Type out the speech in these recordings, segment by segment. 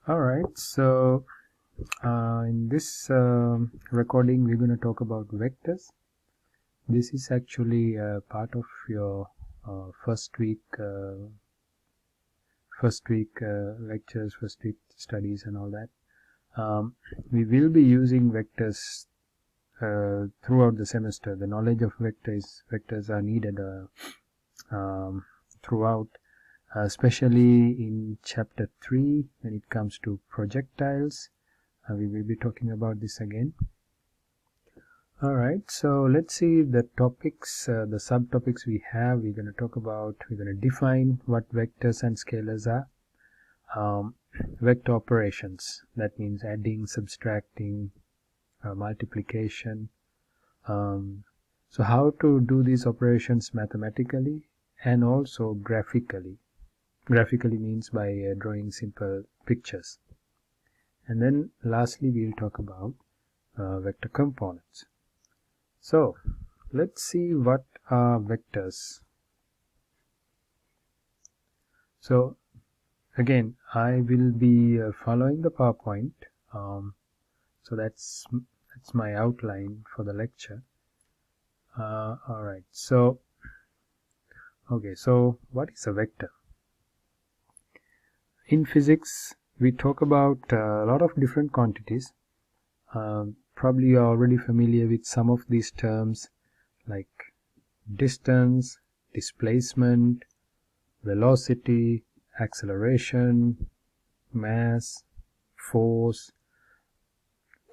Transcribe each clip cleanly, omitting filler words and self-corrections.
Alright, so in this recording we're going to talk about vectors. This is actually part of your first week lectures, first week studies and all that. We will be using vectors throughout the semester. The knowledge of vectors are needed throughout, especially in chapter 3 when it comes to projectiles. We will be talking about this again. Alright, so let's see the topics, the subtopics we have. We're going to define what vectors and scalars are. Vector operations, that means adding, subtracting, multiplication. So how to do these operations mathematically and also graphically. Graphically means by drawing simple pictures. And then lastly we'll talk about vector components. So let's see what are vectors. So again, I will be following the PowerPoint. So that's my outline for the lecture. Alright, so what is a vector? In physics we talk about a lot of different quantities. Probably you are already familiar with some of these terms like distance, displacement, velocity, acceleration, mass, force.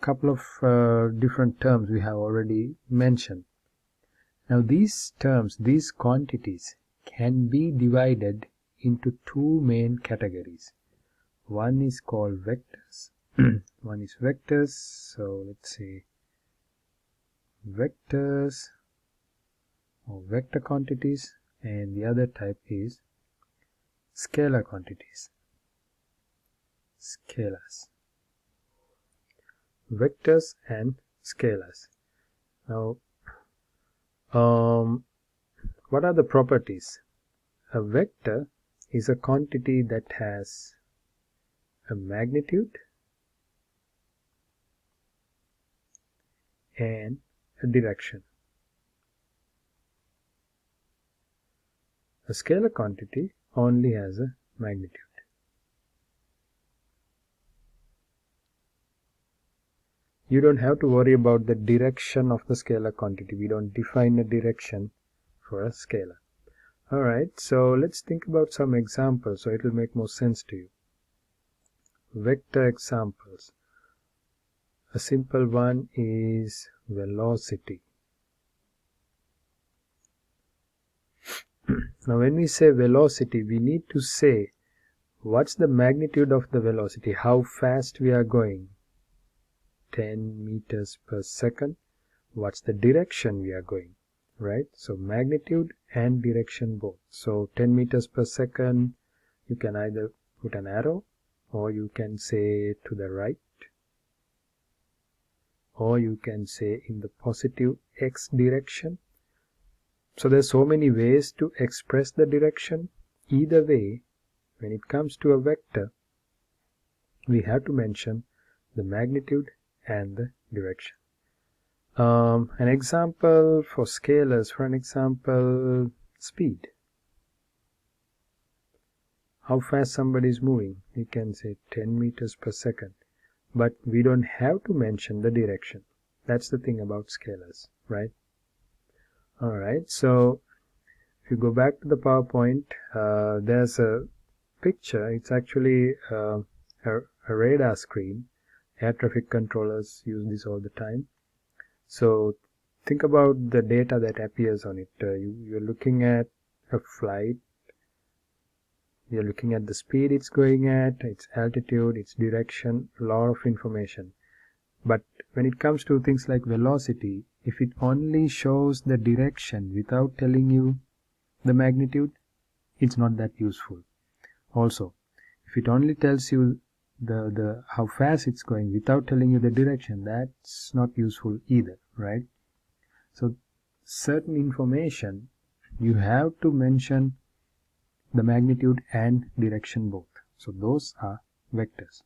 Couple of different terms we have already mentioned. Now these terms, these quantities can be divided into two main categories. One is called vectors. One is vectors. So let's say vectors or vector quantities, and the other type is scalar quantities. Scalars. Vectors and scalars. Now what are the properties? A vector is a quantity that has a magnitude and a direction. A scalar quantity only has a magnitude. You don't have to worry about the direction of the scalar quantity. We don't define a direction for a scalar. Alright, so let's think about some examples so it will make more sense to you. Vector examples. A simple one is velocity. Now when we say velocity, we need to say what's the magnitude of the velocity, how fast we are going. 10 meters per second. What's the direction we are going, right? So magnitude and direction both. So 10 meters per second, you can either put an arrow, or you can say to the right, or you can say in the positive x direction. So there's so many ways to express the direction. Either way, when it comes to a vector, we have to mention the magnitude and the direction. An example for scalars, for an example, speed. How fast somebody is moving, we can say 10 meters per second, but we don't have to mention the direction. That's the thing about scalars, right? Alright, so if you go back to the PowerPoint, there's a picture. It's actually a radar screen. Air traffic controllers use this all the time. So think about the data that appears on it. You're looking at a flight. You're looking at the speed it's going at, its altitude, its direction, a lot of information. But when it comes to things like velocity, if it only shows the direction without telling you the magnitude, it's not that useful. Also, if it only tells you the how fast it's going without telling you the direction, that's not useful either, right? So certain information you have to mention the magnitude and direction both. So those are vectors.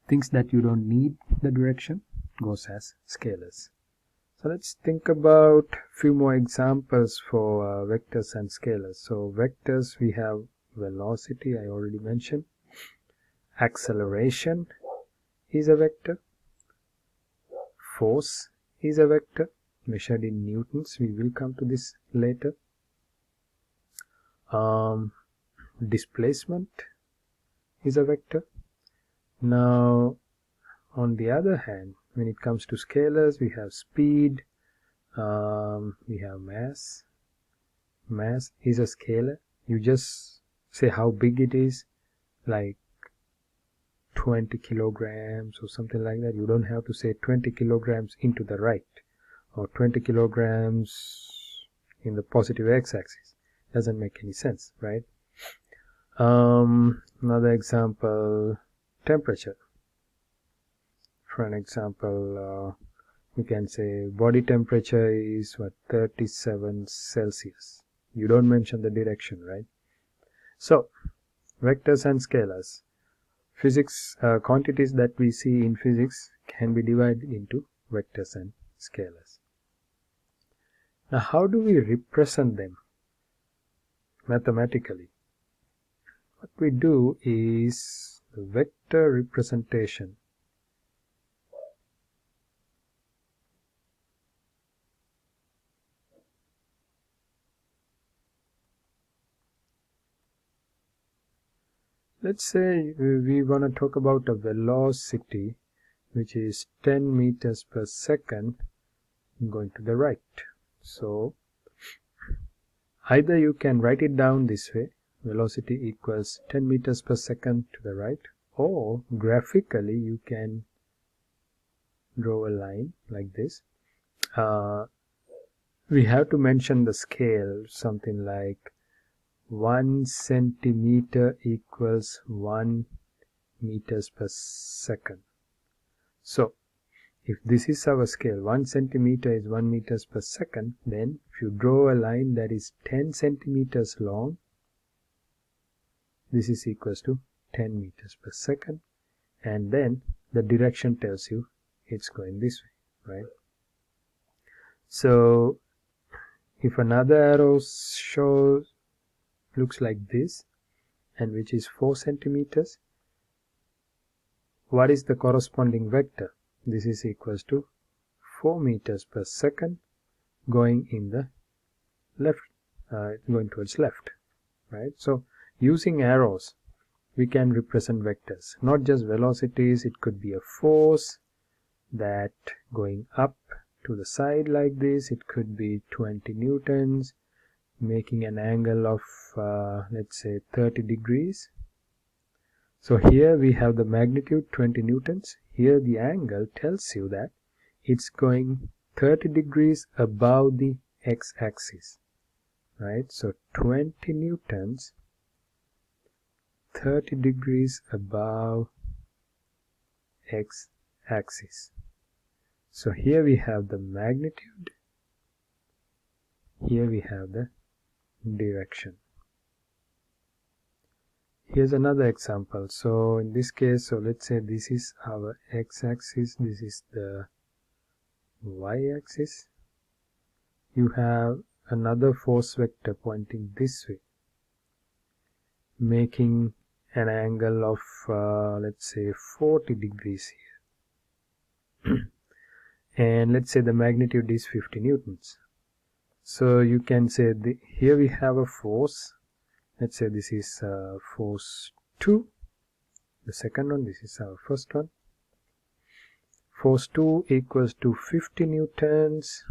things that you don't need the direction goes as scalars. So let's think about few more examples for vectors and scalars. So vectors, we have velocity, I already mentioned. Acceleration is a vector. Force is a vector measured in newtons. We will come to this later. Displacement is a vector. Now on the other hand, when it comes to scalars, we have speed, we have mass. Mass is a scalar. You just say how big it is, like 20 kilograms or something like that. You don't have to say 20 kilograms into the right or 20 kilograms in the positive x-axis. Doesn't make any sense, right? Another example, temperature. For an example, you can say body temperature is 37 Celsius. You don't mention the direction, right? So vectors and scalars. Physics, quantities that we see in physics can be divided into vectors and scalars. Now how do we represent them mathematically? What we do is the vector representation. Let's say we want to talk about a velocity which is 10 meters per second going to the right. So either you can write it down this way, velocity equals 10 meters per second to the right, or graphically you can draw a line like this. We have to mention the scale, something like 1 centimeter equals 1 meters per second. So if this is our scale, 1 centimeter is 1 meters per second, then if you draw a line that is 10 centimeters long, this is equals to 10 meters per second, and then the direction tells you it's going this way, right? So if another arrow looks like this, and which is 4 centimeters, what is the corresponding vector? This is equals to 4 meters per second going in the left, going towards left, right? So using arrows we can represent vectors, not just velocities. It could be a force that going up to the side like this. It could be 20 newtons making an angle of let's say 30 degrees. So here we have the magnitude 20 newtons. Here the angle tells you that it's going 30 degrees above the x-axis, right? So 20 newtons, 30 degrees above x-axis. So here we have the magnitude, here we have the direction. Here's another example. So in this case, so let's say this is our x-axis, this is the y-axis. You have another force vector pointing this way, making an angle of let's say 40 degrees here. And let's say the magnitude is 50 newtons. So you can say here we have a force. Let's say this is force 2, the second one. This is our first one. Force 2 equals to 50 newtons.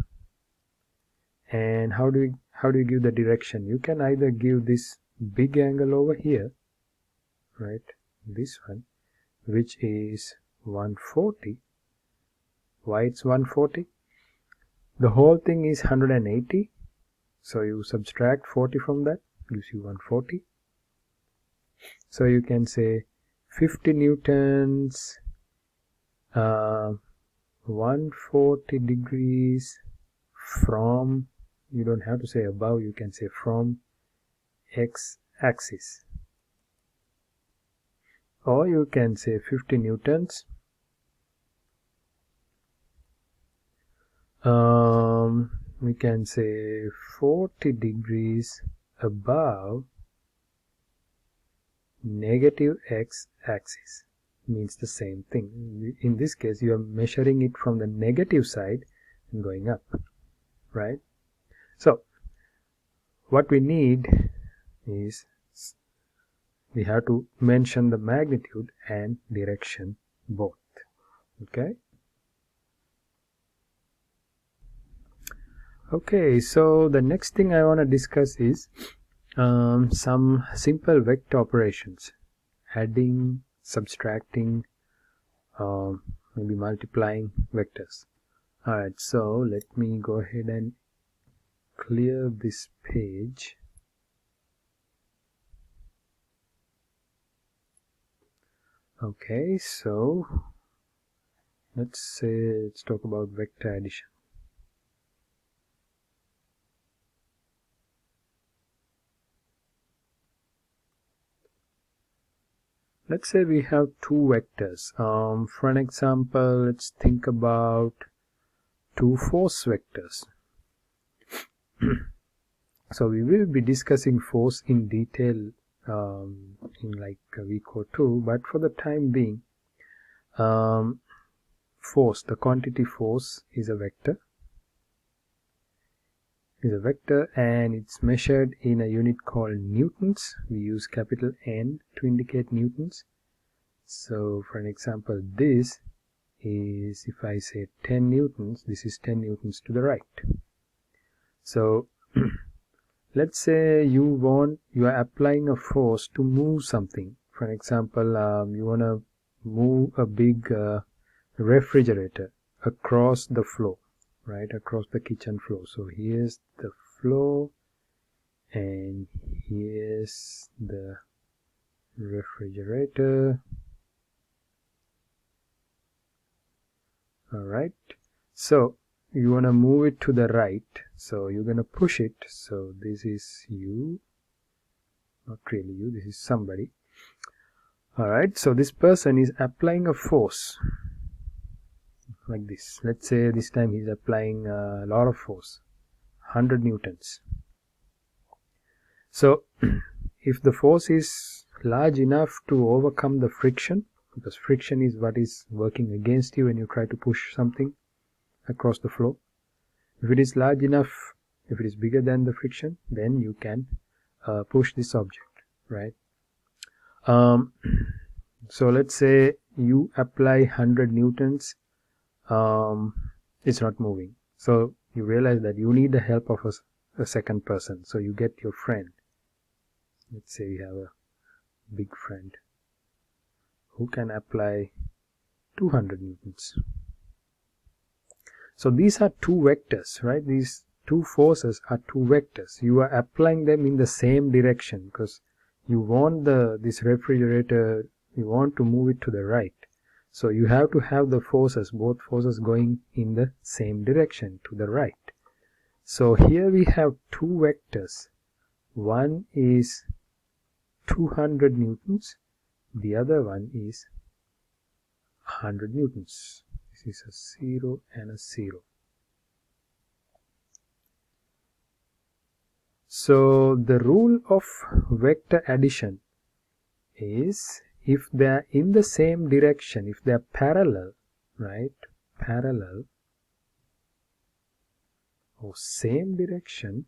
And how do you give the direction? You can either give this big angle over here, right, this one, which is 140. Why it's 140? The whole thing is 180, so you subtract 40 from that, gives you 140. So you can say 50 newtons, 140 degrees from, you don't have to say above, you can say from x-axis. or you can say 50 newtons. We can say 40 degrees above negative x-axis. Means the same thing. In this case, you are measuring it from the negative side and going up, right? So what we need is we have to mention the magnitude and direction both. Okay. Okay, so the next thing I want to discuss is some simple vector operations, adding, subtracting, maybe multiplying vectors. Alright, so let me go ahead and clear this page. Okay, so let's talk about vector addition. Let's say we have two vectors. For an example, let's think about two force vectors. So we will be discussing force in detail in like a week or two, but for the time being, force, the quantity force is a vector. And it's measured in a unit called newtons. We use capital N to indicate newtons. So for an example, this is, if I say 10 newtons, this is 10 newtons to the right. So let's say you are applying a force to move something. For an example, you want to move a big refrigerator across the floor, right, across the kitchen floor. So here's the floor and here's the refrigerator. Alright, so you want to move it to the right, so you're going to push it. So this is you, not really you, this is somebody. Alright, so this person is applying a force like this. Let's say this time he's applying a lot of force, 100 newtons. So if the force is large enough to overcome the friction, because friction is what is working against you when you try to push something across the floor. If it is large enough, if it is bigger than the friction, then you can push this object, right? So let's say you apply 100 newtons, it's not moving. So you realize that you need the help of a second person. So you get your friend. Let's say you have a big friend who can apply 200 newtons. So these are two vectors, right? These two forces are two vectors. You are applying them in the same direction because you want this refrigerator, you want to move it to the right. So you have to have the forces, both forces going in the same direction, to the right. So here we have two vectors. One is 200 newtons, the other one is 100 newtons. This is a 0 and a 0. So the rule of vector addition is if they are in the same direction, if they are parallel, right, parallel or same direction,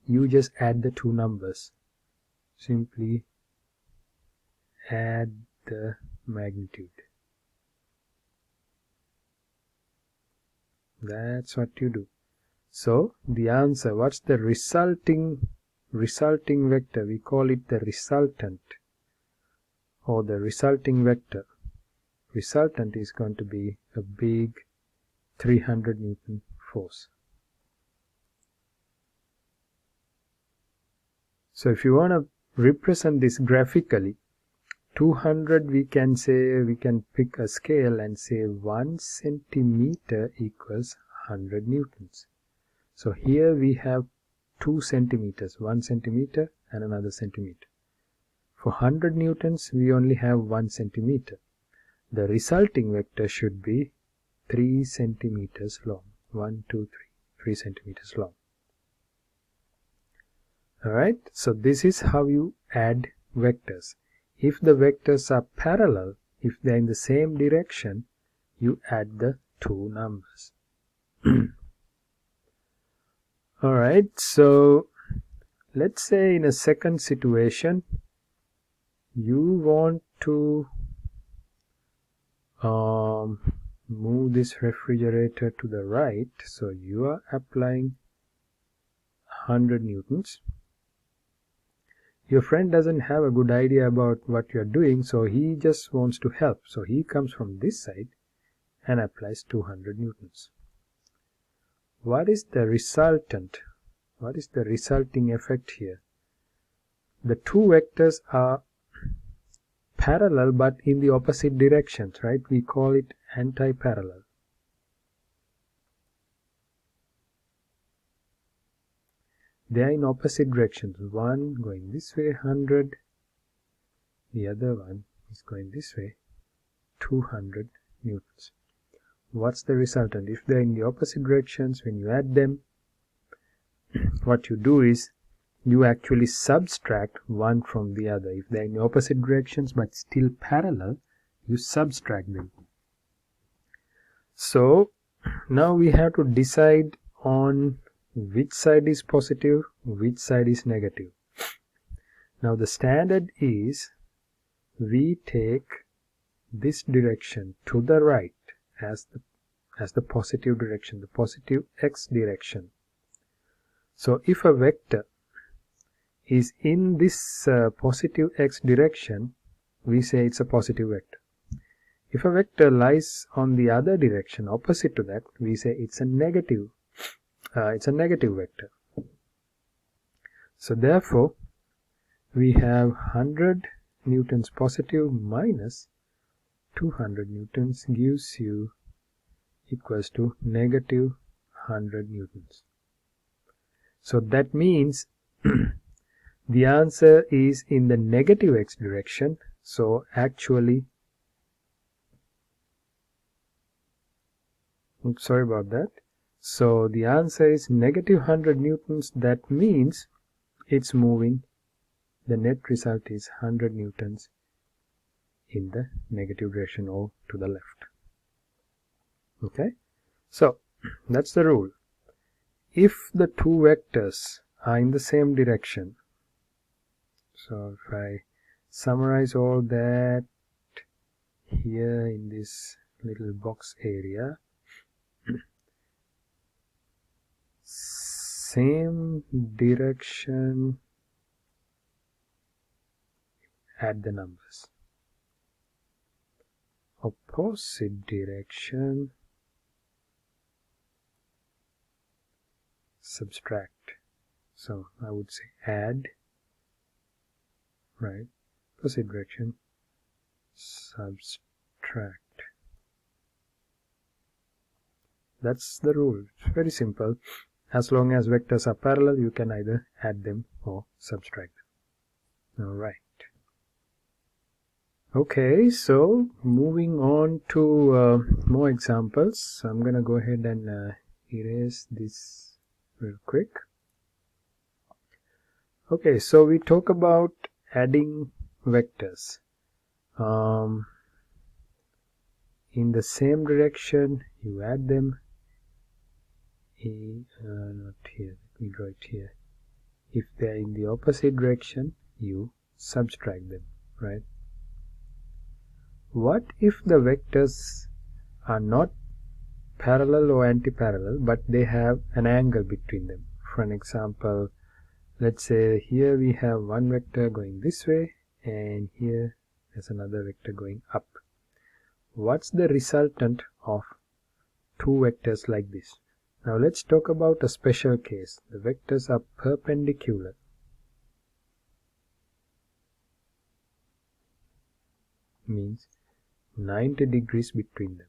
you just add the two numbers. Simply add the magnitude. That's what you do. So the answer, what's the resulting vector? We call it the resultant or the resulting vector. Resultant is going to be a big 300 Newton force. So if you want to represent this graphically, 200, we can say, we can pick a scale and say 1 centimeter equals 100 newtons. So here we have 2 centimeters, 1 centimeter and another centimeter. For 100 newtons, we only have 1 centimeter. The resulting vector should be 3 centimeters long. 1, 2, 3 centimeters long. Alright, so this is how you add vectors. If the vectors are parallel, if they are in the same direction, you add the two numbers. Alright, so let's say in a second situation, you want to move this refrigerator to the right, so you are applying 100 newtons. Your friend doesn't have a good idea about what you're doing, so he just wants to help. So he comes from this side and applies 200 newtons. What is the resultant? What is the resulting effect here? The two vectors are parallel but in the opposite directions, right? We call it anti-parallel. They are in opposite directions. One going this way 100, the other one is going this way 200 newtons. What's the resultant? If they are in the opposite directions, when you add them, what you do is you actually subtract one from the other. If they are in the opposite directions but still parallel, you subtract them. So now we have to decide on which side is positive, which side is negative. Now the standard is we take this direction to the right as the positive direction, the positive x direction. So if a vector is in this positive x direction, we say it's a positive vector. If a vector lies on the other direction, opposite to that, we say it's a negative vector. So therefore, we have 100 newtons positive minus 200 newtons gives you equals to negative 100 newtons. So that means the answer is in the negative x direction. So actually, sorry about that. So the answer is negative 100 newtons. That means it's moving. The net result is 100 newtons in the negative direction or to the left. Okay, so that's the rule. If the two vectors are in the same direction, so if I summarize all that here in this little box area, same direction, add the numbers. Opposite direction, subtract. So I would say add, right? Opposite direction, subtract. That's the rule. It's very simple. As long as vectors are parallel, you can either add them or subtract them. Alright. Okay, so moving on to more examples. So I'm going to go ahead and erase this real quick. Okay, so we talk about adding vectors. In the same direction, you add them. Not here, let me draw it here. If they are in the opposite direction, you subtract them, right? What if the vectors are not parallel or anti-parallel, but they have an angle between them? For an example, let's say here we have one vector going this way, and here there's another vector going up. What's the resultant of two vectors like this? Now let's talk about a special case. The vectors are perpendicular. Means 90 degrees between them.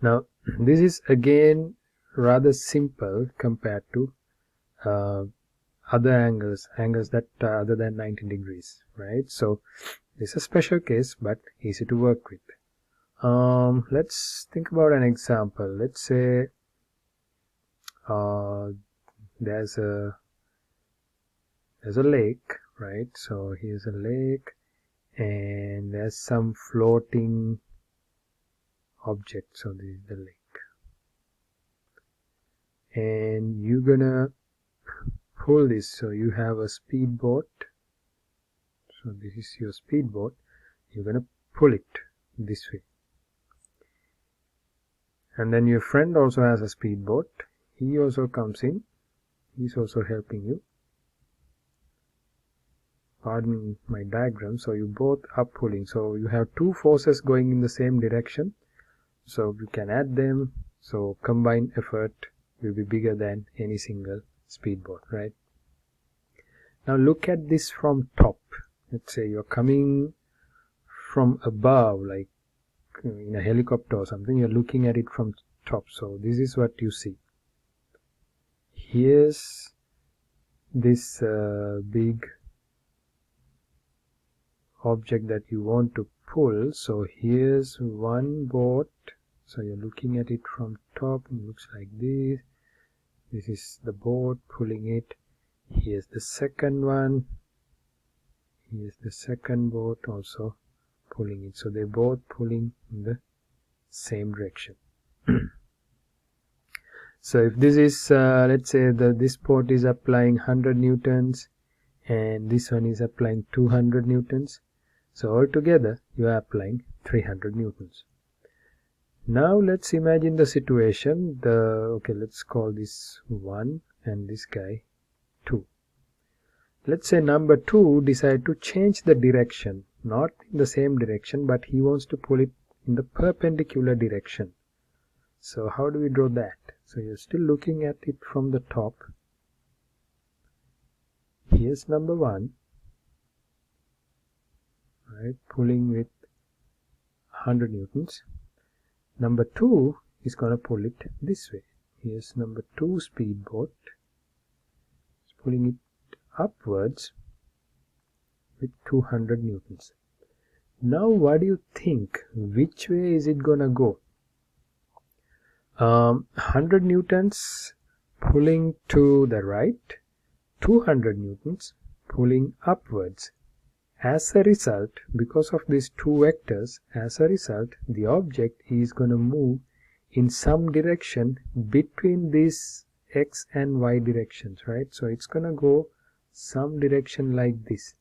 Now this is again rather simple compared to other angles that are other than 90 degrees, right? So this is a special case but easy to work with. Let's think about an example. Let's say there's a lake, right? So here's a lake and there's some floating object. So this is the lake, and you're gonna pull this. So you have a speedboat. So this is your speedboat. You're gonna pull it this way, and then your friend also has a speedboat. He also comes in. He's also helping you. Pardon my diagram. So you both are pulling. So you have two forces going in the same direction. So you can add them. So combined effort will be bigger than any single speedboat, right? Now look at this from top. Let's say you're coming from above, like in a helicopter or something. You're looking at it from top. So this is what you see. Here's this big object that you want to pull. So here's one boat. So you're looking at it from top. It looks like this. This is the boat pulling it. Here's the second one. Here's the second boat also pulling it. So they're both pulling in the same direction. So if this is let's say this boat is applying 100 newtons and this one is applying 200 newtons. So altogether you are applying 300 newtons. Now let's imagine the situation. Okay, let's call this 1 and this guy 2. Let's say number 2 decide to change the direction, not in the same direction, but he wants to pull it in the perpendicular direction. So how do we draw that? So you're still looking at it from the top. Here's number 1, right, pulling with 100 newtons. Number 2 is going to pull it this way. Here's number 2 speedboat. It's pulling it upwards with 200 newtons. Now what do you think? Which way is it going to go? 100 newtons pulling to the right, 200 newtons pulling upwards. As a result, because of these two vectors, as a result, the object is going to move in some direction between these x and y directions, right? So it's going to go some direction like this.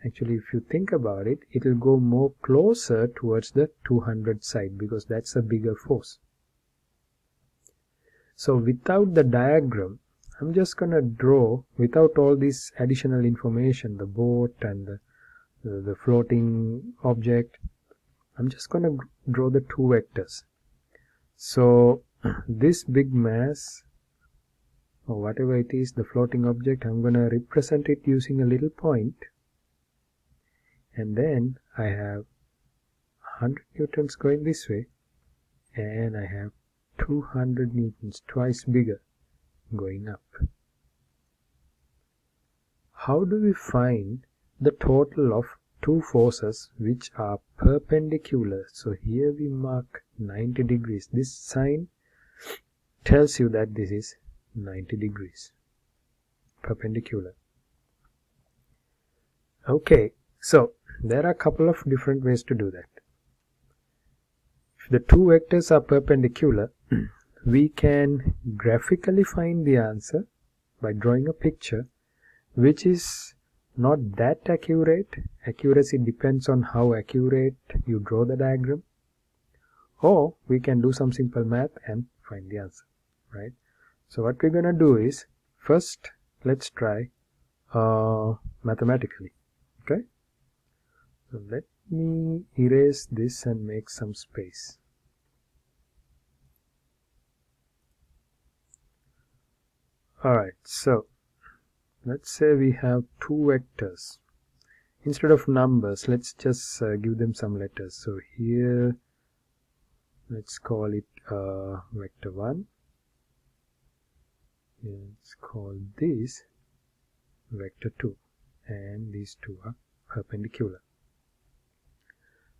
Actually, if you think about it, it will go more closer towards the 200 side because that's a bigger force. So without the diagram, I'm just going to draw, without all this additional information, the boat and the floating object, I'm just going to draw the two vectors. So this big mass, or whatever it is, the floating object, I'm going to represent it using a little point. And then I have 100 newtons going this way, and I have 200 newtons, twice bigger, going up. How do we find the total of two forces which are perpendicular? So here we mark 90 degrees. This sign tells you that this is 90 degrees perpendicular. Okay, so there are a couple of different ways to do that. If the two vectors are perpendicular, we can graphically find the answer by drawing a picture which is not that accurate. Accuracy depends on how accurate you draw the diagram. Or we can do some simple math and find the answer, right? So what we're going to do is, first let's try mathematically, okay? So let me erase this and make some space. Alright, so let's say we have two vectors. Instead of numbers, let's just give them some letters. So here, let's call it vector 1. Let's call this vector 2, and these two are perpendicular.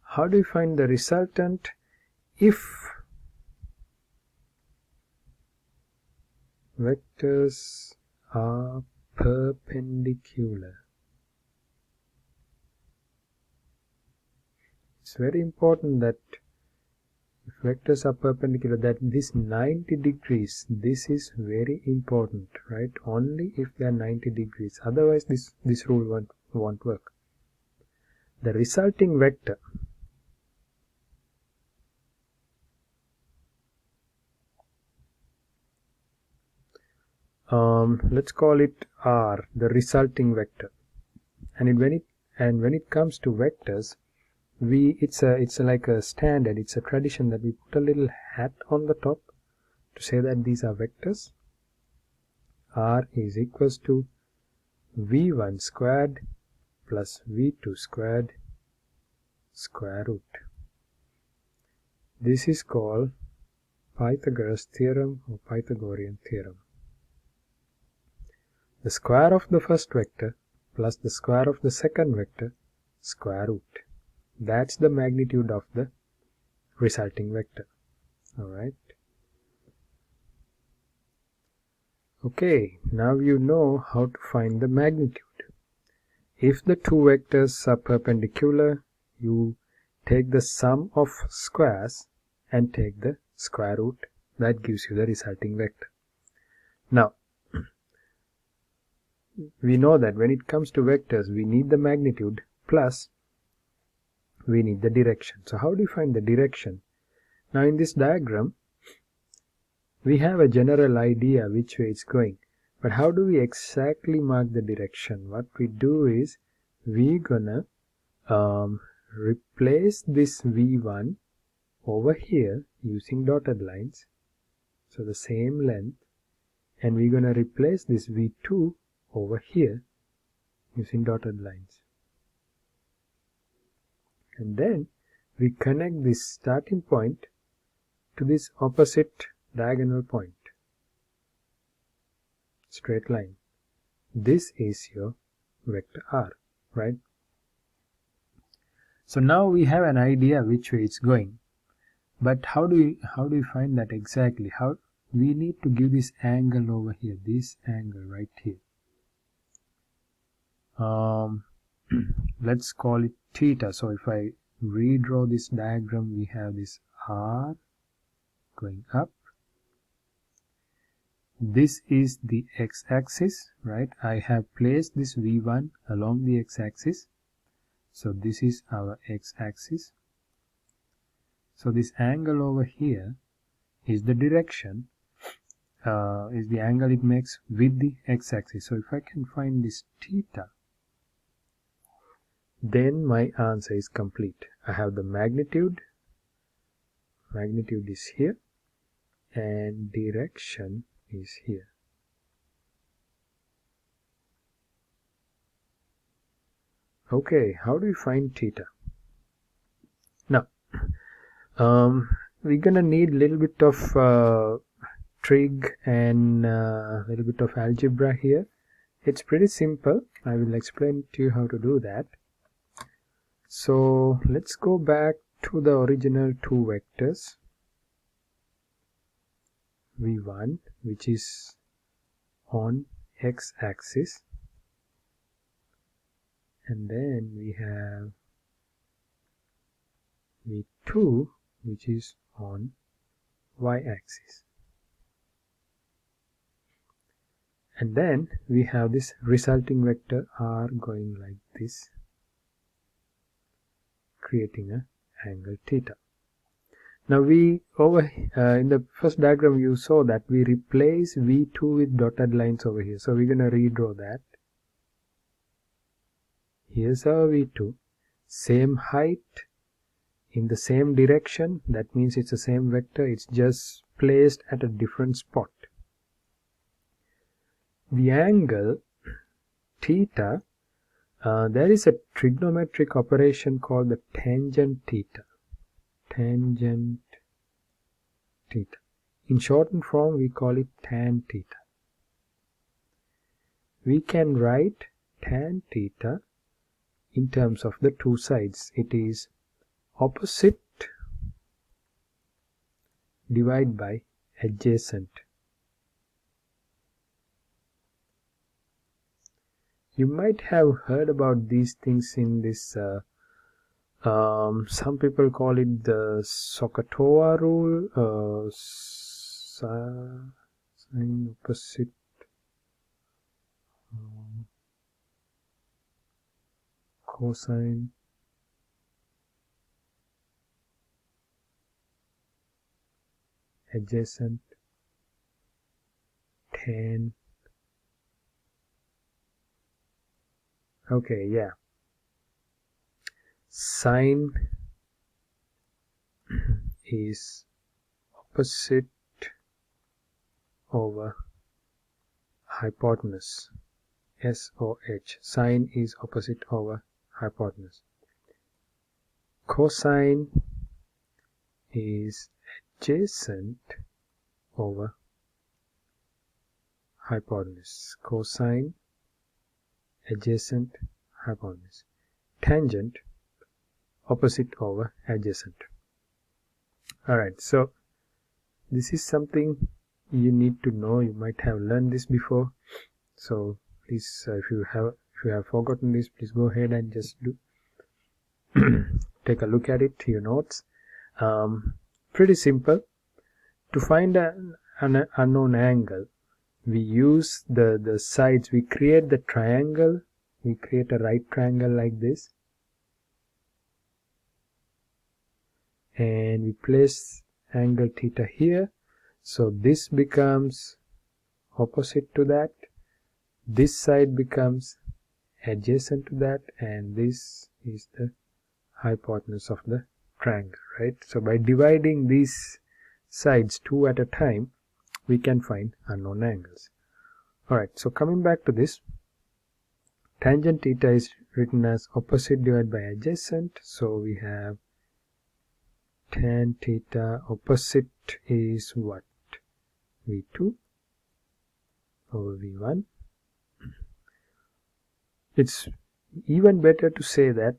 How do you find the resultant if vectors are perpendicular? It's very important that if vectors are perpendicular, that this 90 degrees, this is very important, right? Only if they are 90 degrees, otherwise this rule won't work. The resulting vector let's call it R, the resulting vector. And when it comes to vectors, it's like a standard, it's a tradition that we put a little hat on the top to say that these are vectors. R is equals to v1 squared plus v2 squared square root. This is called Pythagoras theorem or Pythagorean theorem. The square of the first vector plus the square of the second vector square root. That's the magnitude of the resulting vector. Alright. Okay, now you know how to find the magnitude. If the two vectors are perpendicular, you take the sum of squares and take the square root. That gives you the resulting vector. Now, we know that when it comes to vectors, we need the magnitude plus we need the direction. So how do you find the direction? Now in this diagram, we have a general idea which way it's going. But how do we exactly mark the direction? What we do is, we're gonna replace this v1 over here using dotted lines. So the same length. And we're gonna replace this v2 over here using dotted lines. And then we connect this starting point to this opposite diagonal point. Straight line. This is your vector R, right? So now we have an idea which way it's going. But how do we find that exactly? How we need to give this angle over here, this angle right here. Let's call it theta. So if I redraw this diagram, we have this R going up. This is the x-axis, right? I have placed this v1 along the x-axis. So this is our x-axis. So this angle over here is the direction, is the angle it makes with the x-axis. So if I can find this theta, then my answer is complete. I have the magnitude is here, and direction is here. Okay, how do we find theta? Now, we're gonna need a little bit of trig and a little bit of algebra here. It's pretty simple. I will explain to you how to do that. So let's go back to the original two vectors. v1, which is on x-axis, and then we have v2, which is on y-axis, and then we have this resulting vector R going like this, creating an angle theta. Now we in the first diagram you saw that we replace v2 with dotted lines over here. So we're going to redraw that. Here's our v2, same height in the same direction. That means it's the same vector, it's just placed at a different spot. The angle theta, there is a trigonometric operation called the tangent theta. Tangent theta. In shortened form we call it tan theta. we can write tan theta in terms of the two sides. It is opposite divided by adjacent. You might have heard about these things in this, some people call it the SOHCAHTOA rule, sine opposite, cosine, adjacent, tan. Okay, yeah. Sine is opposite over hypotenuse. SOH. Sine is opposite over hypotenuse. Cosine is adjacent over hypotenuse. Cosine, adjacent, hypotenuse. Tangent, opposite over adjacent. Alright, so this is something you need to know. You might have learned this before. So please, if you have forgotten this, please go ahead and just do take a look at it, your notes. Pretty simple. To find an unknown angle, we use the sides. We create the triangle. We create a right triangle like this, and we place angle theta here. So this becomes opposite to that. This side becomes adjacent to that, and this is the hypotenuse of the triangle, right? So by dividing these sides two at a time, we can find unknown angles. Alright, so coming back to this, tangent theta is written as opposite divided by adjacent. So we have tan theta, opposite is what? V2 over V1. It's even better to say that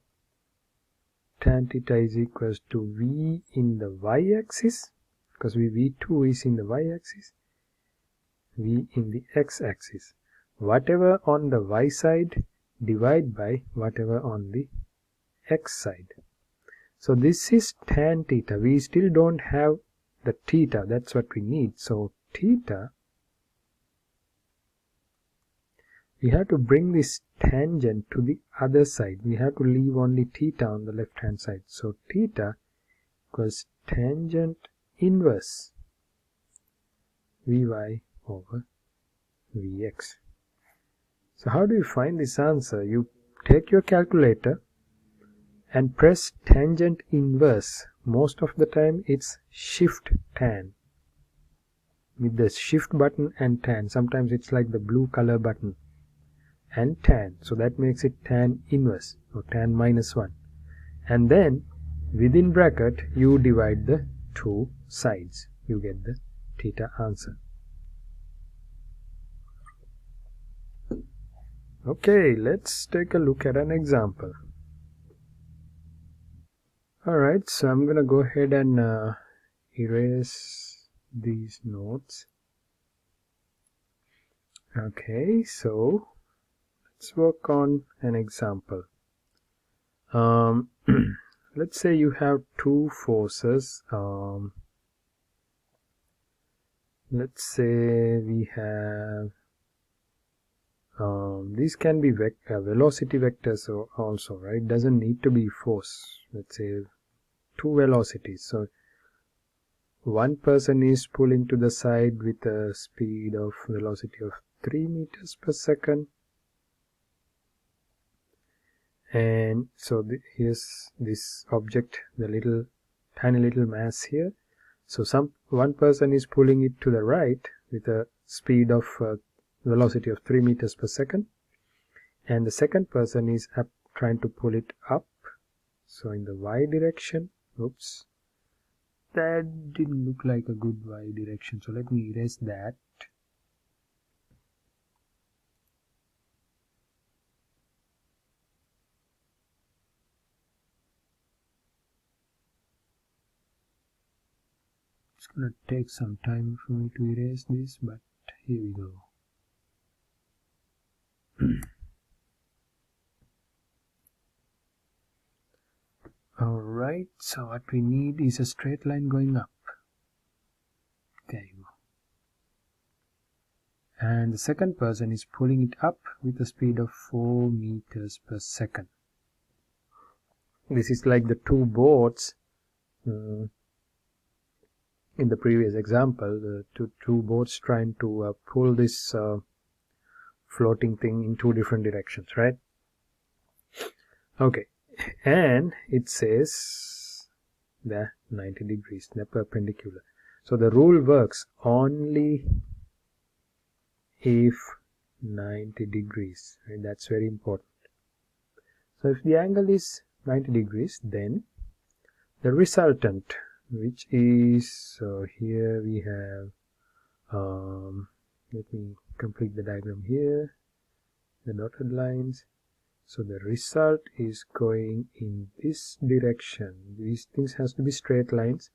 tan theta is equals to V in the y-axis, because V2 is in the y-axis, V in the x-axis. Whatever on the y side, divide by whatever on the x side. So this is tan theta. We still don't have the theta. That's what we need. So theta, we have to bring this tangent to the other side. We have to leave only theta on the left hand side. So theta equals tangent inverse Vy over Vx. So how do you find this answer? You take your calculator and press tangent inverse. Most of the time it's shift tan, with the shift button and tan. Sometimes it's like the blue color button and tan. So that makes it tan inverse or tan minus 1. And then within bracket you divide the two sides. You get the theta answer. Okay, let's take a look at an example. Alright, so I'm gonna go ahead and erase these notes. Okay, so let's work on an example. Let's say you have two forces. Let's say we have these can be velocity vectors also, right? Doesn't need to be force. Let's say two velocities. So one person is pulling to the side with a speed of velocity of 3 meters per second, and so here's this object, the tiny little mass here. So one person is pulling it to the right with a speed of velocity of 3 meters per second, and the second person is trying to pull it up, so in the y direction. Oops, that didn't look like a good y direction, so let me erase that. It's gonna take some time for me to erase this, but here we go. Alright, so what we need is a straight line going up. There you go. And the second person is pulling it up with a speed of 4 meters per second. This is like the two boats in the previous example, the two boats trying to pull this floating thing in two different directions, right? Okay, and it says the 90 degrees, the perpendicular. So the rule works only if 90 degrees, right? That's very important. So if the angle is 90 degrees, then the resultant, which is, so here we have, let me complete the diagram here, the dotted lines. So the result is going in this direction. These things has to be straight lines.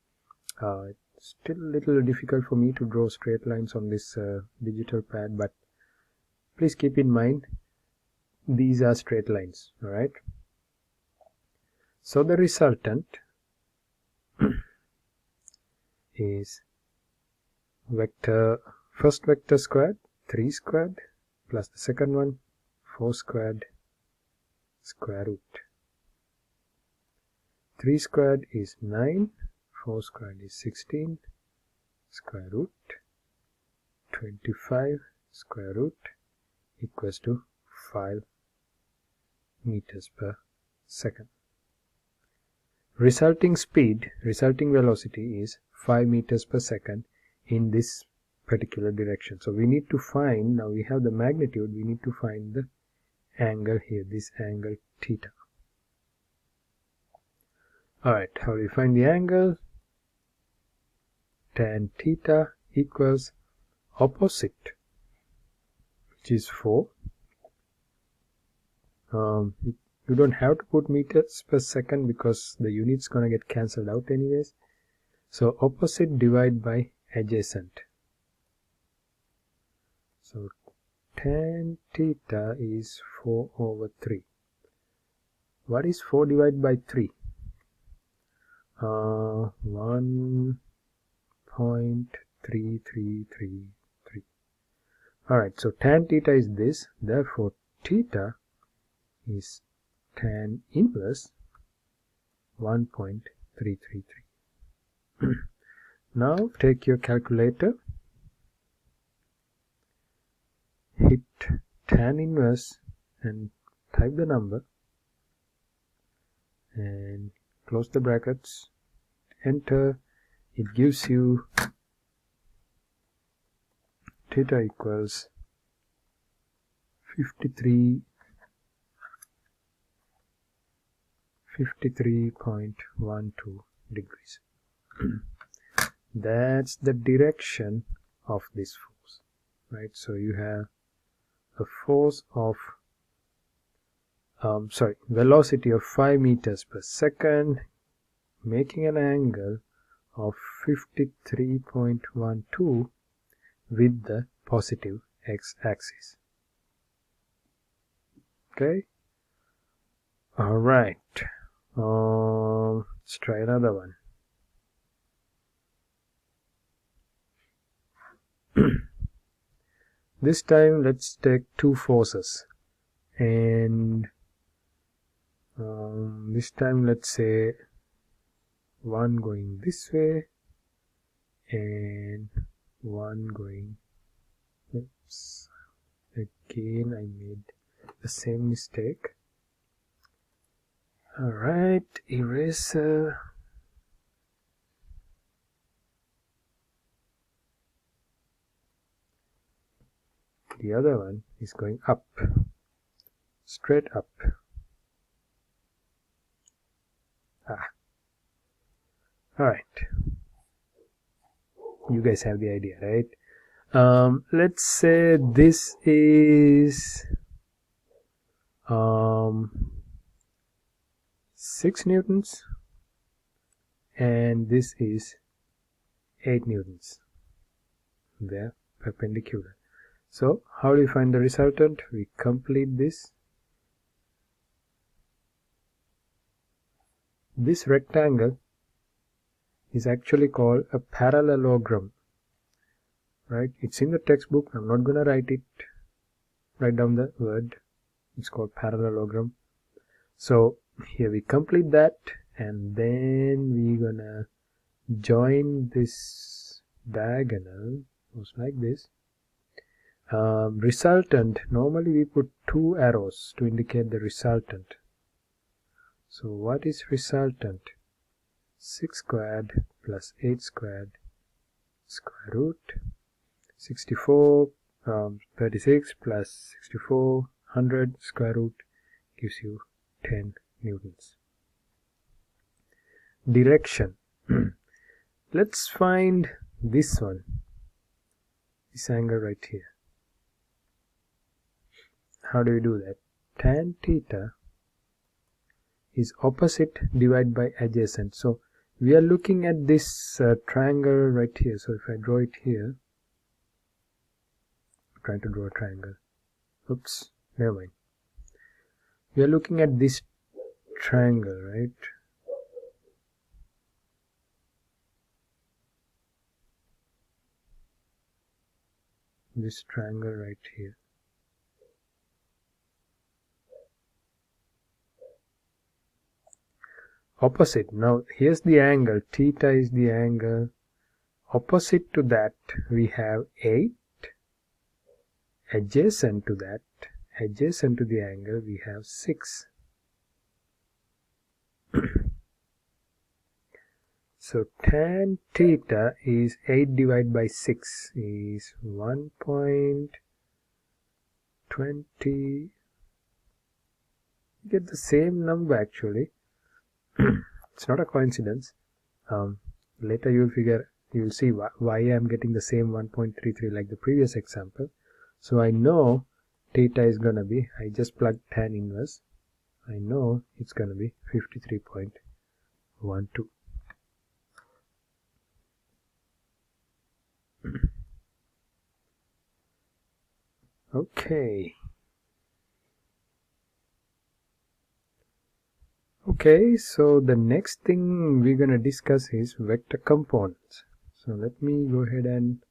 It's still a little difficult for me to draw straight lines on this digital pad, but please keep in mind these are straight lines. All right. So the resultant is first vector squared, 3 squared, plus the second one, 4 squared, square root. 3 squared is 9, 4 squared is 16, square root, 25 square root equals to 5 meters per second. Resulting velocity is 5 meters per second in this particular direction. So we need to find, now we have the magnitude, we need to find the angle here, this angle theta. Alright, how do we find the angle? Tan theta equals opposite, which is 4. You don't have to put meters per second because the unit's gonna get cancelled out anyways. So opposite divided by adjacent. So tan theta is 4 over 3. What is 4 divided by 3? 1.3333. Alright, so tan theta is this, therefore theta is tan inverse 1.333. Now take your calculator, hit tan inverse and type the number and close the brackets, enter. It gives you theta equals 53.12 degrees. That's the direction of this force, right? So you have a force of velocity of 5 meters per second, making an angle of 53.12 with the positive x-axis. Okay. All right. Let's try another one. This time let's take two forces, and this time let's say one going this way and one going, oops, again I made the same mistake. Alright, eraser. The other one is going up, straight up. Alright, you guys have the idea, right? Let's say this is 6 newtons and this is 8 newtons. They're perpendicular. So how do we find the resultant? We complete this. This rectangle is actually called a parallelogram, right? It's in the textbook. I'm not gonna write down the word. It's called parallelogram. So here we complete that, and then we're gonna join this diagonal, goes like this. Resultant, normally we put 2 arrows to indicate the resultant. So what is resultant? 6 squared plus 8 squared square root 64, 36 plus 64, 100 square root gives you 10 newtons. Direction. Let's find this one, this angle right here. How do we do that? Tan theta is opposite divided by adjacent. So we are looking at this triangle right here. So if I draw it here, I'm trying to draw a triangle. Oops, never mind. We are looking at this triangle, right? This triangle right here. Opposite. Now here's the angle. Theta is the angle. Opposite to that we have 8. Adjacent to that, adjacent to the angle, we have 6. So tan theta is 8 divided by 6 is 1.20. Get the same number actually. It's not a coincidence. Later you'll see why I'm getting the same 1.33 like the previous example. So I know theta is gonna be, I just plugged tan inverse, I know it's gonna be 53.12. Okay, so the next thing we're gonna discuss is vector components. So let me go ahead and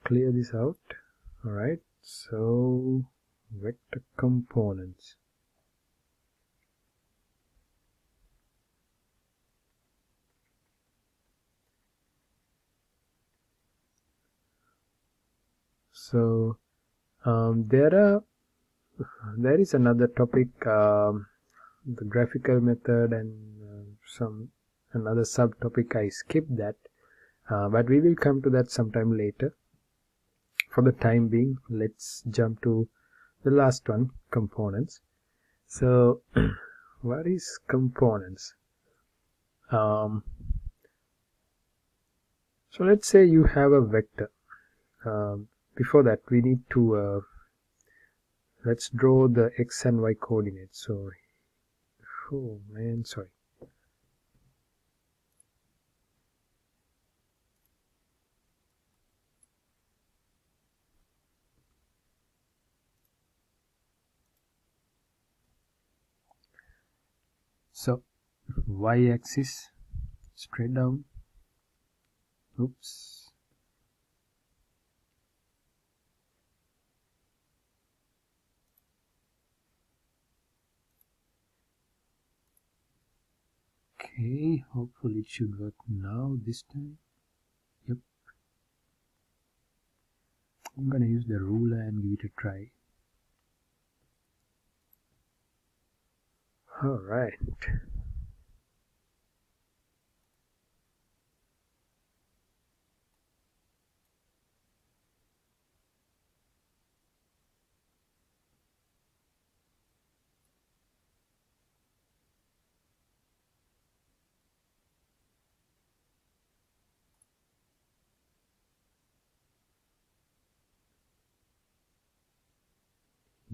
clear this out. Alright, so vector components. So there is another topic, the graphical method, and another subtopic. I skipped that, but we will come to that sometime later. For the time being, let's jump to the last one, components. So what is components? So let's say you have a vector. Before that we need to let's draw the x and y coordinates. So so y-axis straight down. Oops. Okay, hopefully it should work now this time. Yep. I'm gonna use the ruler and give it a try. Alright.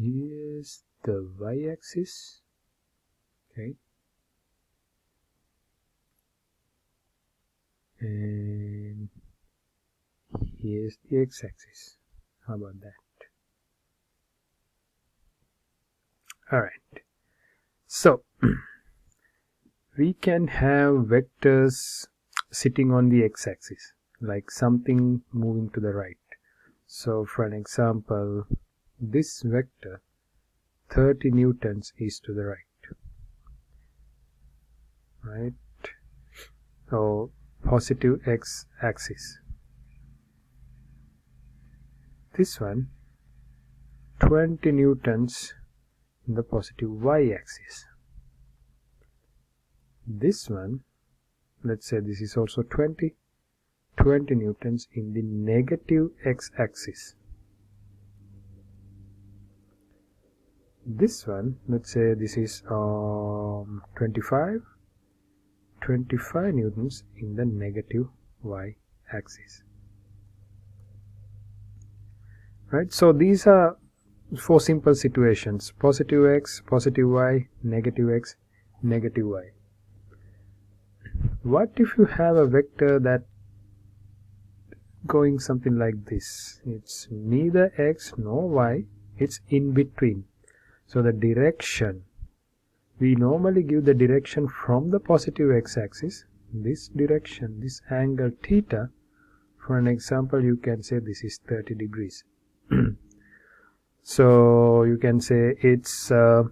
Here's the y-axis. Okay. and here's the x-axis. How about that? Alright, so we can have vectors sitting on the x-axis, like something moving to the right. So for an example, this vector 30 newtons is to the right, or positive x-axis. This one 20 newtons in the positive y-axis. This one, let's say this is also 20 newtons in the negative x-axis. This one, let's say this is 25 newtons in the negative y-axis. Right, so these are 4 simple situations: positive x, positive y, negative x, negative y. What if you have a vector that going something like this? It's neither x nor y, it's in between. So the direction, we normally give the direction from the positive x-axis, this direction, this angle theta. For an example, you can say this is 30 degrees. So you can say it's 30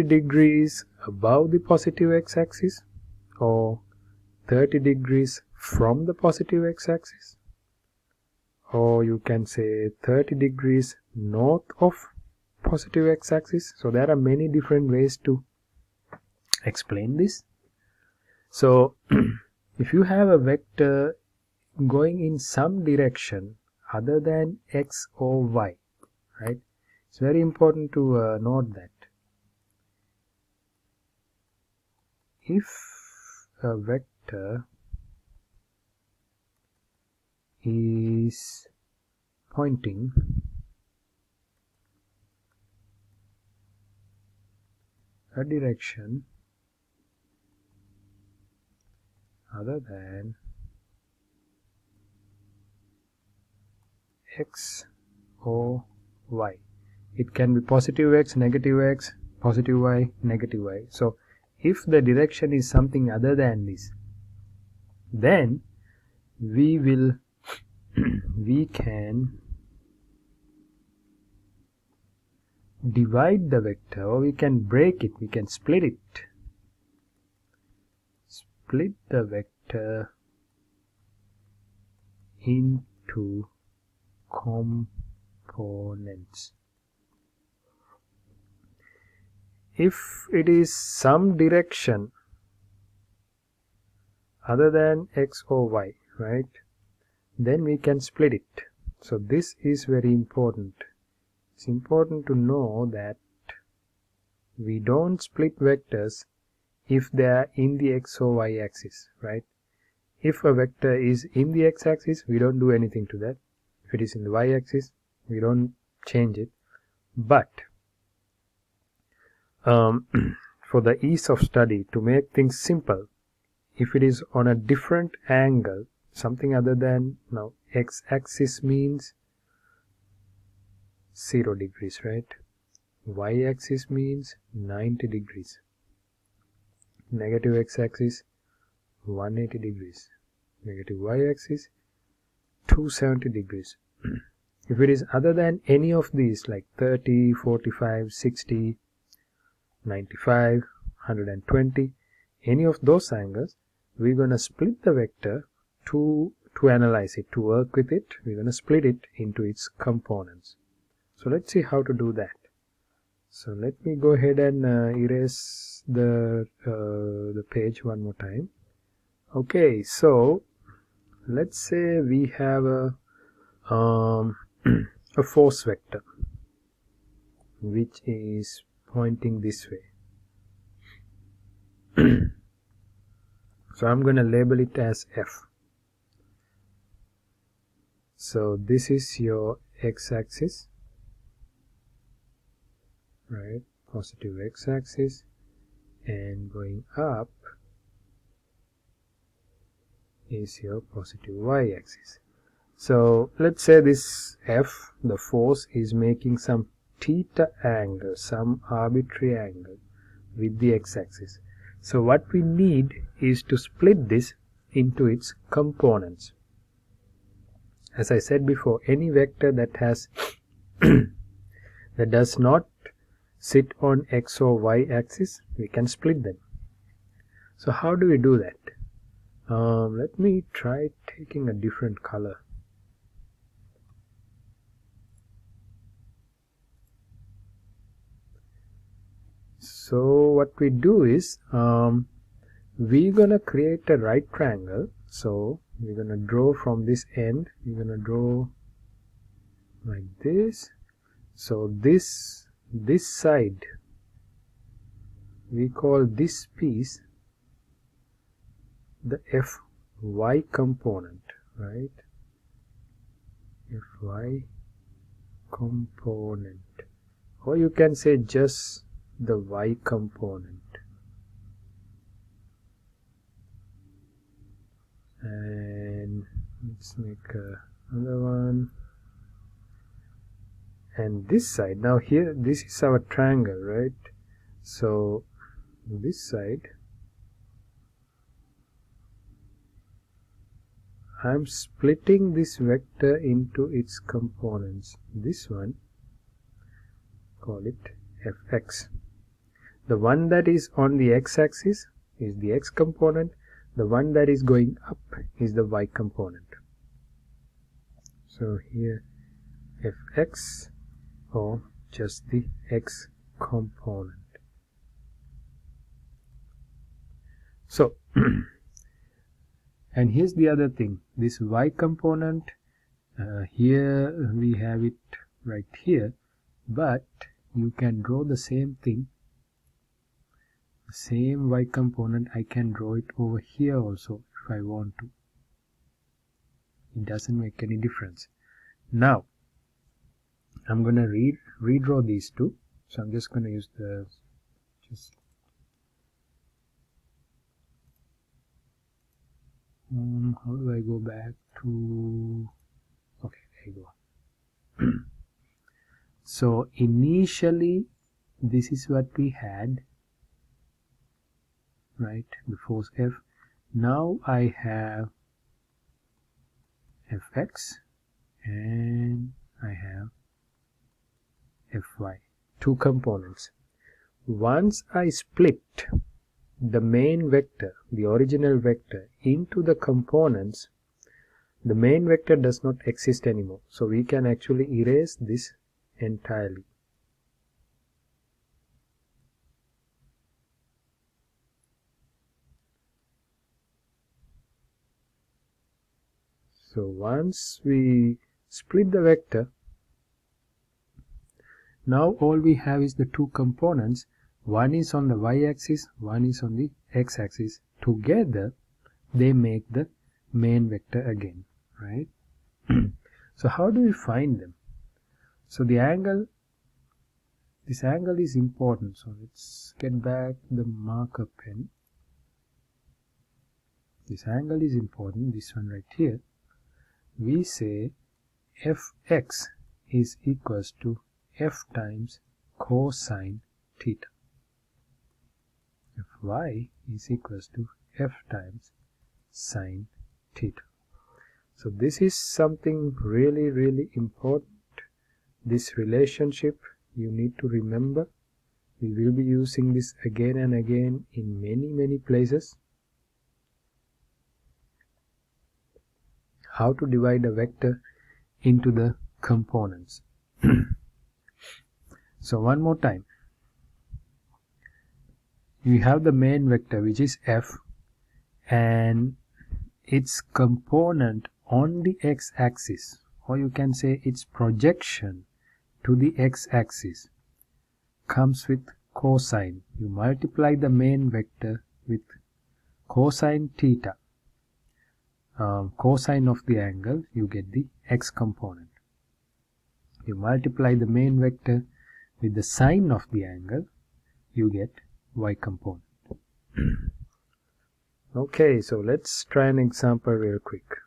degrees above the positive x-axis, or 30 degrees from the positive x-axis, or you can say 30 degrees north of positive x-axis. So there are many different ways to explain this. So if you have a vector going in some direction other than x or y, right, it's very important to note that if a vector is pointing a direction other than x or y, it can be positive x, positive y, negative y. So if the direction is something other than this, then we can divide the vector, or we can break it, we can split it. Split the vector into components. If it is some direction other than x or y, right, then we can split it. So this is very important. It's important to know that we don't split vectors if they are in the x or y axis, right? If a vector is in the x-axis, we don't do anything to that. If it is in the y-axis, we don't change it. But for the ease of study, to make things simple, if it is on a different angle, something other than, now x-axis means 0 degrees, right? Y-axis means 90 degrees. Negative x-axis 180 degrees. Negative y-axis 270 degrees. If it is other than any of these, like 30, 45, 60, 95, 120, any of those angles, we're going to split the vector to analyze it, to work with it. We're going to split it into its components. So let's see how to do that. So let me go ahead and erase the page one more time. Okay, so let's say we have a force vector which is pointing this way. So I'm going to label it as F. So this is your x-axis, right? Positive x-axis, and going up is your positive y-axis. So let's say this F, the force, is making some theta angle, some arbitrary angle with the x-axis. So what we need is to split this into its components. As I said before, any vector that has that does not sit on x or y axis, we can split them. So how do we do that? Let me try taking a different color. So what we do is we're gonna create a right triangle. So we're gonna draw from this end, we're gonna draw like this. So this side, we call this piece the Fy component, right? Fy component, or you can say just the y component. And let's make another one. And this side, now here, this is our triangle, right? So this side, I'm splitting this vector into its components. This one, call it Fx. The one that is on the x-axis is the x component. The one that is going up is the y component. So here Fx, or just the x component. So and here's the other thing, this y component, here we have it right here, but you can draw the same thing, the same y component. I can draw it over here also if I want to. It doesn't make any difference. Now I'm gonna redraw these two. So I'm just gonna use the how do I go back to, okay, there you go. So initially this is what we had, right, the force F. Now I have Fx and I have Fy, two components. Once I split the main vector, the original vector, into the components, the main vector does not exist anymore. So we can actually erase this entirely. So once we split the vector, now all we have is the two components. One is on the y-axis, one is on the x-axis. Together they make the main vector again, right? So how do we find them? So the angle, this angle is important. So let's get back the marker pen. This angle is important, this one right here. We say Fx is equals to F times cosine theta. Fy is equals to F times sine theta. So this is something really, really important. This relationship you need to remember. We will be using this again and again in many places. How to divide a vector into the components. So one more time. You have the main vector, which is F, and its component on the x-axis, or you can say its projection to the x-axis, comes with cosine. You multiply the main vector with cosine theta, cosine of the angle, you get the x component. You multiply the main vector with the sine of the angle, you get y component. Okay, so let's try an example real quick.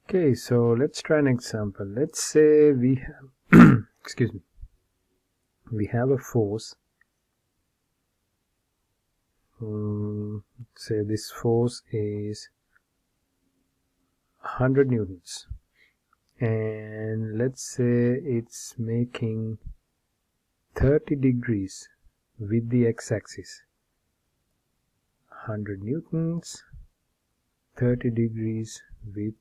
Okay, so let's try an example. Let's say we have excuse me, we have a force. Say this force is 100 newtons, and let's say it's making 30 degrees with the x-axis. 100 newtons, 30 degrees with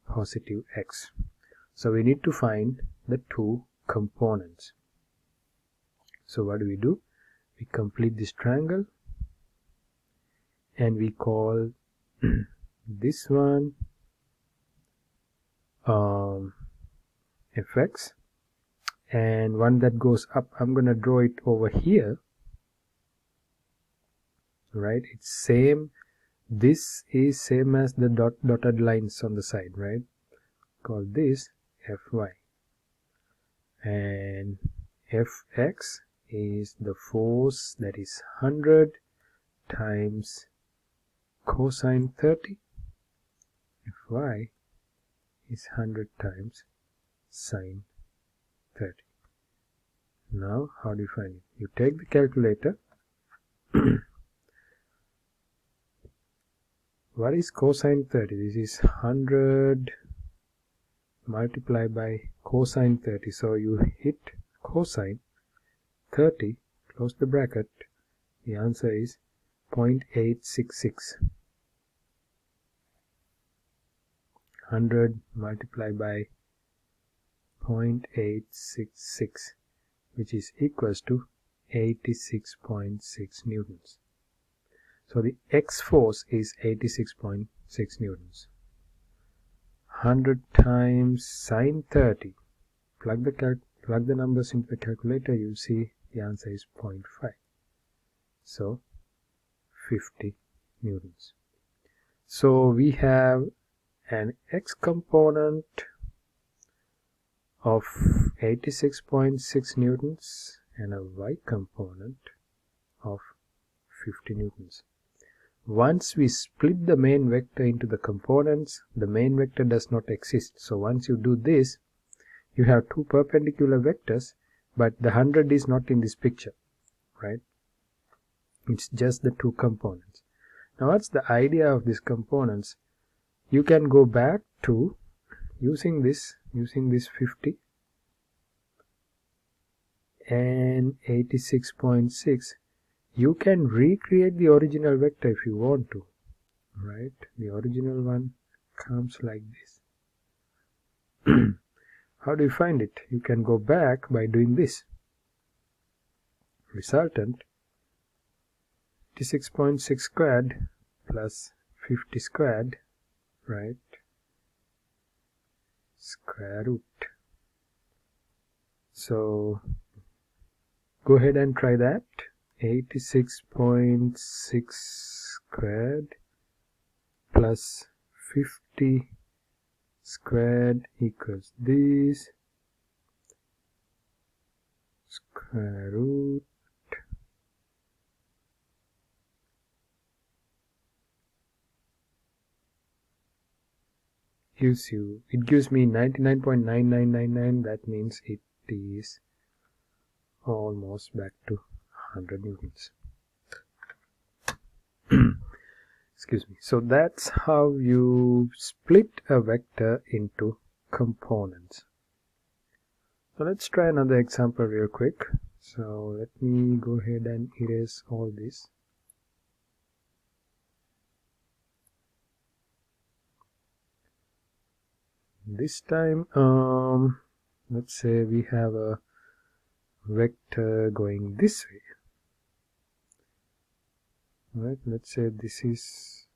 positive x. So we need to find the two components. So what do? We complete this triangle and we call this one fx, and one that goes up, I'm gonna draw it over here, right? It's same, this is same as the dotted lines on the side, right? Call this fy, and fx is the force that is 100 times cosine 30. Fy is 100 times sine 30. Now how do you find it? You take the calculator. What is cosine 30? This is 100 multiplied by cosine 30. So you hit cosine 30, close the bracket. The answer is 0.866. 100 multiplied by 0.866, which is equals to 86.6 newtons. So the X force is 86.6 newtons. 100 times sine 30. Plug the numbers into the calculator. You see the answer is 0.5. So 50 newtons. So we have an X component of 86.6 newtons and a Y component of 50 newtons. Once we split the main vector into the components, the main vector does not exist. So once you do this, you have two perpendicular vectors, but the 100 is not in this picture, right? It's just the two components. Now what's the idea of these components? You can go back to using this 50 and 86.6. You can recreate the original vector if you want to, right? The original one comes like this. How do you find it? You can go back by doing this. Resultant 86.6 squared plus 50 squared, right? Square root. So go ahead and try that. 86.6 squared plus 50 squared equals this, square root gives me 99.9999. that means it is almost back to 100 newtons. Excuse me. So that's how you split a vector into components. So let's try another example real quick. So let me go ahead and erase all this. This time, let's say we have a vector going this way. Right, let's say this is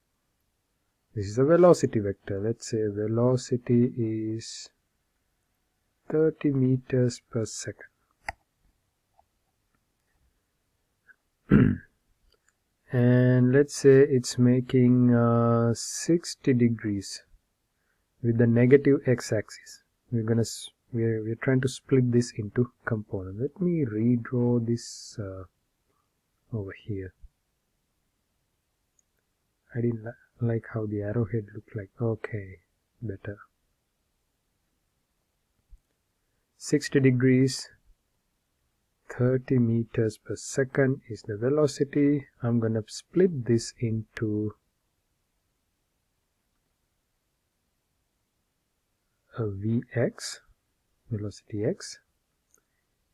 a velocity vector. Let's say velocity is 30 meters per second. And let's say it's making 60 degrees with the negative x-axis. We're trying to split this into components. Let me redraw this over here. I didn't like how the arrowhead looked like. Okay, better. 60 degrees, 30 meters per second is the velocity. I'm gonna split this into a Vx, velocity x,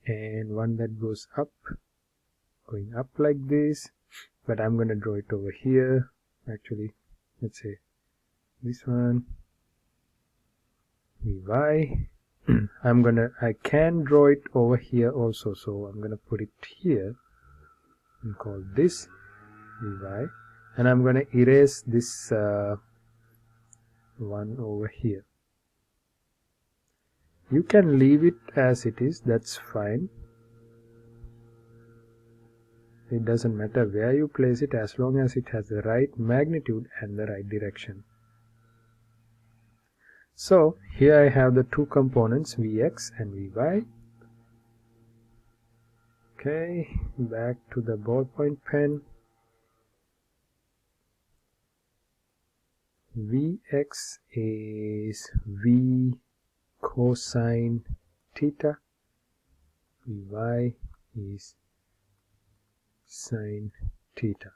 and one that goes up, going up like this, but I'm gonna draw it over here. Actually, let's say this one, Vy. I can draw it over here also, so I'm gonna put it here and call this Vy, and I'm gonna erase this one over here. You can leave it as it is, that's fine. It doesn't matter where you place it as long as it has the right magnitude and the right direction. So here I have the two components, Vx and Vy. Okay, back to the ballpoint pen. Vx is V cosine theta. Vy is sine theta.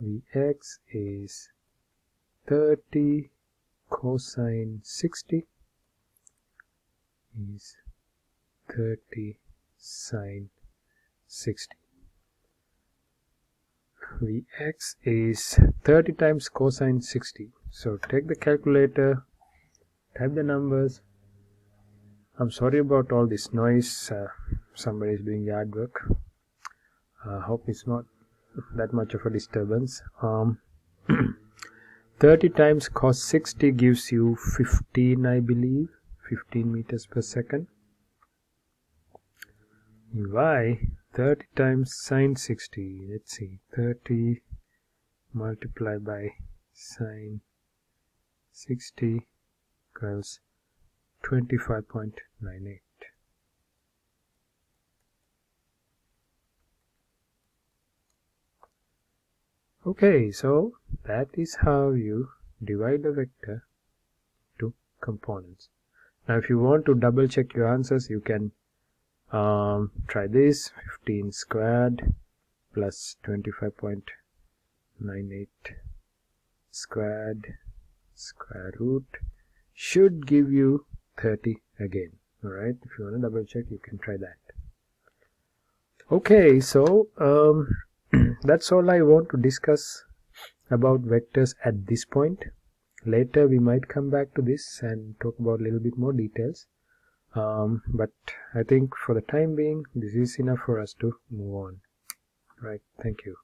Vx is 30 cosine 60 is 30 sine 60. Vx is 30 times cosine 60. So take the calculator, type the numbers. I'm sorry about all this noise. Somebody is doing yard work. Hope it's not that much of a disturbance. 30 times cos 60 gives you 15, I believe, 15 meters per second. Vy, 30 times sine 60, let's see, 30 multiplied by sine 60 equals 25.98. Okay, so that is how you divide a vector to components. Now if you want to double check your answers, you can try this. 15 squared plus 25.98 squared square root should give you 30 again. Alright, if you want to double check, you can try that. Okay, so that's all I want to discuss about vectors at this point. Later we might come back to this and talk about a little bit more details. But I think for the time being, this is enough for us to move on. Right, thank you.